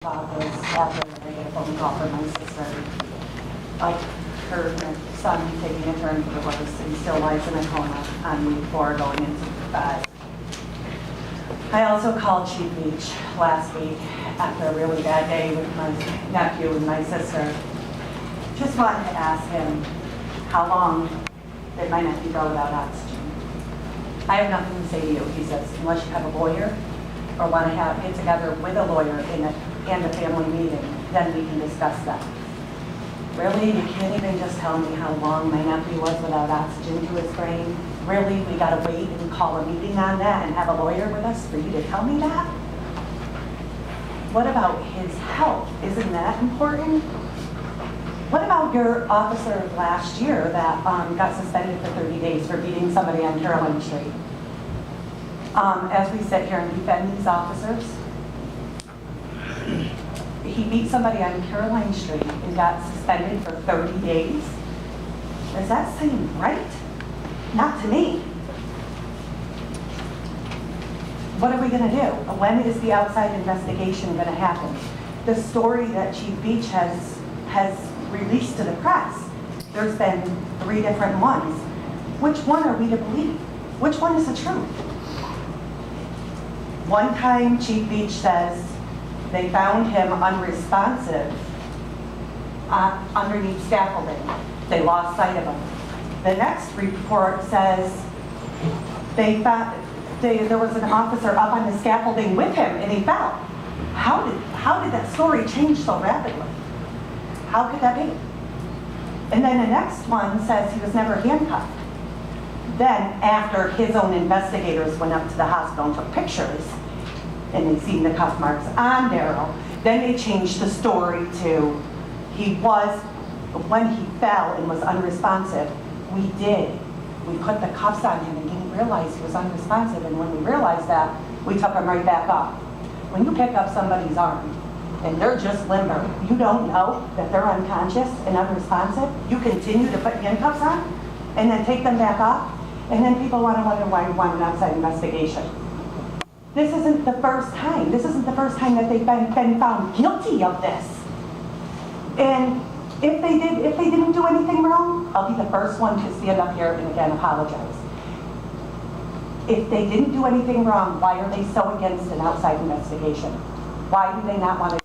Was after I get a phone call from my sister, like her son taking a turn for the worse and still lies in a coma on week 4 going into 5. I also called Chief Beach last week after a really bad day with my nephew and my sister. Just wanted to ask him, how long did my nephew go without oxygen? I have nothing to say to you, he says, unless you have a lawyer or want to get together with a lawyer and a family meeting, then we can discuss that. Really, you can't even just tell me how long my nephew was without oxygen to his brain? Really, we gotta wait and call a meeting on that and have a lawyer with us for you to tell me that? What about his health? Isn't that important? What about your officer last year that got suspended for 30 days for beating somebody on Caroline Street? As we sit here and defend these officers, he beat somebody on Caroline Street and got suspended for 30 days. Does that seem right? Not to me. What are we going to do? When is the outside investigation going to happen? The story that Chief Beach has released to the press, there's been 3 different ones. Which one are we to believe? Which one is the truth? One time, Chief Beach says they found him unresponsive underneath scaffolding. They lost sight of him. The next report says there was an officer up on the scaffolding with him and he fell. How did that story change so rapidly? How could that be? And then the next one says he was never handcuffed. Then, after his own investigators went up to the hospital and took pictures, and they seen the cuff marks on Darryl, then they changed the story to when he fell and was unresponsive, we put the cuffs on him and didn't realize he was unresponsive, and when we realized that, we took him right back up. When you pick up somebody's arm, and they're just limber, you don't know that they're unconscious and unresponsive, you continue to put handcuffs on, and then take them back off, and then people want to wonder why you want an outside investigation. This isn't the first time. This isn't the first time that they've been found guilty of this. And if they didn't do anything wrong, I'll be the first one to stand up here and again apologize. If they didn't do anything wrong, why are they so against an outside investigation? Why do they not want to